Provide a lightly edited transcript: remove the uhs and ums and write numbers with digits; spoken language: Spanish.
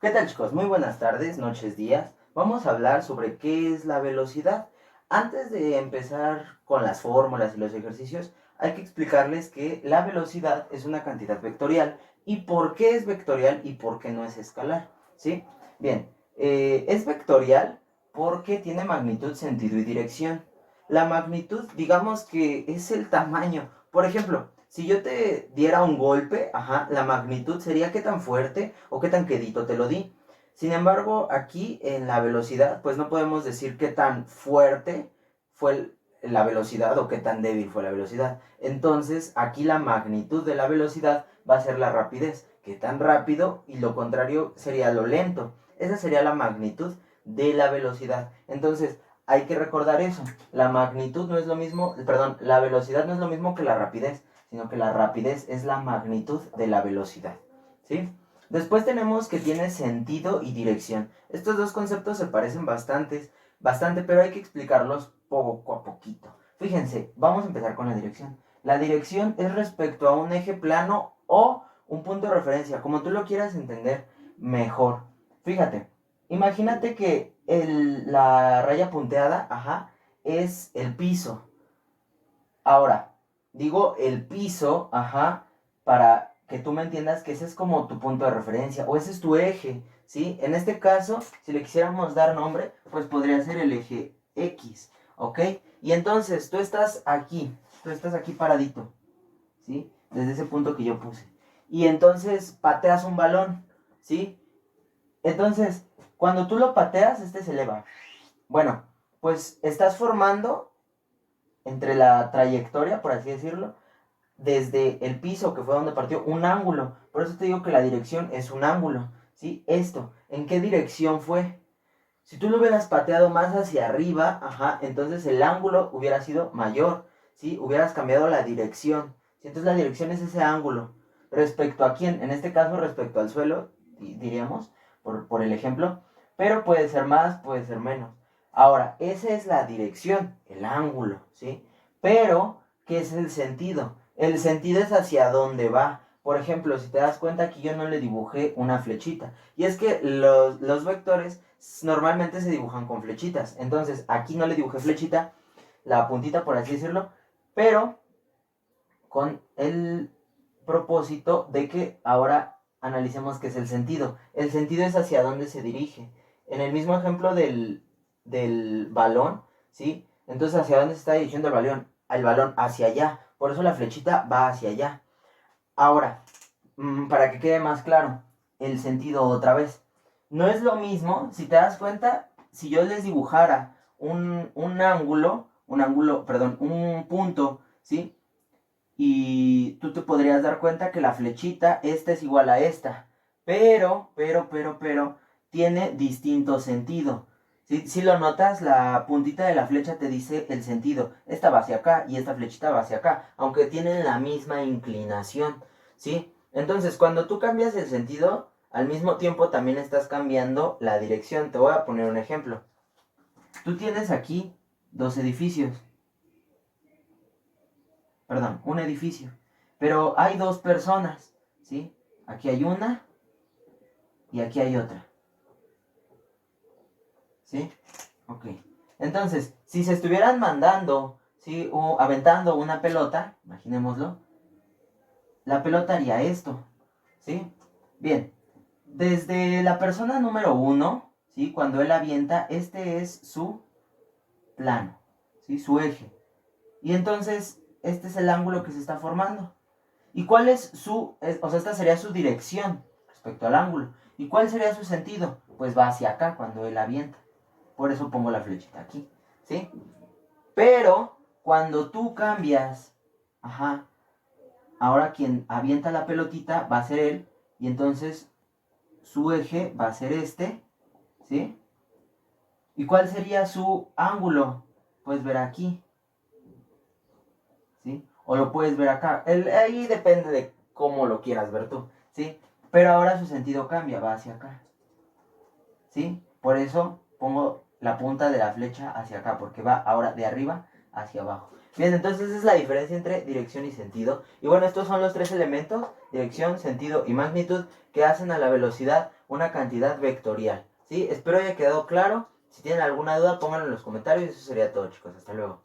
¿Qué tal, chicos? Muy buenas tardes, noches, días. Vamos a hablar sobre qué es la velocidad. Antes de empezar con las fórmulas y los ejercicios, hay que explicarles que la velocidad es una cantidad vectorial y por qué es vectorial y por qué no es escalar, ¿sí? Bien, es vectorial porque tiene magnitud, sentido y dirección. La magnitud, digamos que es el tamaño. Por ejemplo, si yo te diera un golpe, la magnitud sería qué tan fuerte o qué tan quedito te lo di. Sin embargo, aquí en la velocidad, pues no podemos decir qué tan fuerte fue la velocidad o qué tan débil fue la velocidad. Entonces, aquí la magnitud de la velocidad va a ser la rapidez. Qué tan rápido y lo contrario sería lo lento. Esa sería la magnitud de la velocidad. Entonces, hay que recordar eso. La magnitud no es lo mismo, perdón, la velocidad no es lo mismo que la rapidez, sino que la rapidez es la magnitud de la velocidad, ¿sí? Después tenemos que tiene sentido y dirección. Estos dos conceptos se parecen bastante, pero hay que explicarlos poco a poquito. Fíjense, vamos a empezar con la dirección. La dirección es respecto a un eje plano o un punto de referencia, como tú lo quieras entender mejor. Fíjate, imagínate que la raya punteada, es el piso. Ahora, digo el piso, para que tú me entiendas que ese es como tu punto de referencia o ese es tu eje, ¿sí? En este caso, si le quisiéramos dar nombre, pues podría ser el eje X, ¿ok? Y entonces tú estás aquí paradito, ¿sí? Desde ese punto que yo puse. Y entonces pateas un balón, ¿sí? Entonces, cuando tú lo pateas, este se eleva. Bueno, pues estás formando entre la trayectoria, por así decirlo, desde el piso, que fue donde partió, un ángulo. Por eso te digo que la dirección es un ángulo, ¿sí? Esto, ¿en qué dirección fue? Si tú lo hubieras pateado más hacia arriba, entonces el ángulo hubiera sido mayor, ¿sí? Hubieras cambiado la dirección, ¿sí? Entonces la dirección es ese ángulo. ¿Respecto a quién? En este caso, respecto al suelo, diríamos, por el ejemplo. Pero puede ser más, puede ser menos. Ahora, esa es la dirección, el ángulo, ¿sí? Pero, ¿qué es el sentido? El sentido es hacia dónde va. Por ejemplo, si te das cuenta que yo no le dibujé una flechita. Y es que los vectores normalmente se dibujan con flechitas. Entonces, aquí no le dibujé flechita, la puntita por así decirlo, pero con el propósito de que ahora analicemos qué es el sentido. El sentido es hacia dónde se dirige. En el mismo ejemplo del balón, ¿sí? Entonces, ¿hacia dónde se está dirigiendo el balón? El balón hacia allá. Por eso la flechita va hacia allá. Ahora, para que quede más claro, el sentido otra vez. No es lo mismo, si te das cuenta, si yo les dibujara un punto, ¿sí? Y tú te podrías dar cuenta que la flechita, esta es igual a esta. Pero, tiene distinto sentido. Si lo notas, la puntita de la flecha te dice el sentido. Esta va hacia acá y esta flechita va hacia acá, aunque tienen la misma inclinación, ¿sí? Entonces, cuando tú cambias el sentido, al mismo tiempo también estás cambiando la dirección. Te voy a poner un ejemplo. Tú tienes aquí dos edificios, perdón, un edificio, pero hay dos personas, ¿sí? Aquí hay una y aquí hay otra, ¿sí? Ok. Entonces, si se estuvieran mandando, ¿sí? O aventando una pelota, imaginémoslo, la pelota haría esto, ¿sí? Bien, desde la persona número uno, ¿sí? Cuando él avienta, este es su plano, ¿sí? Su eje. Y entonces, este es el ángulo que se está formando. ¿Y cuál es o sea, esta sería su dirección respecto al ángulo? ¿Y cuál sería su sentido? Pues va hacia acá cuando él avienta. Por eso pongo la flechita aquí, ¿sí? Pero cuando tú cambias, ahora quien avienta la pelotita va a ser él, y entonces su eje va a ser este, ¿sí? ¿Y cuál sería su ángulo? Puedes ver aquí, ¿sí? O lo puedes ver acá. Ahí depende de cómo lo quieras ver tú, ¿sí? Pero ahora su sentido cambia, va hacia acá, ¿sí? Por eso pongo la punta de la flecha hacia acá, porque va ahora de arriba hacia abajo. Bien, entonces esa es la diferencia entre dirección y sentido. Y bueno, estos son los tres elementos, dirección, sentido y magnitud, que hacen a la velocidad una cantidad vectorial. ¿Sí? Espero haya quedado claro. Si tienen alguna duda, pónganlo en los comentarios. Eso sería todo, chicos. Hasta luego.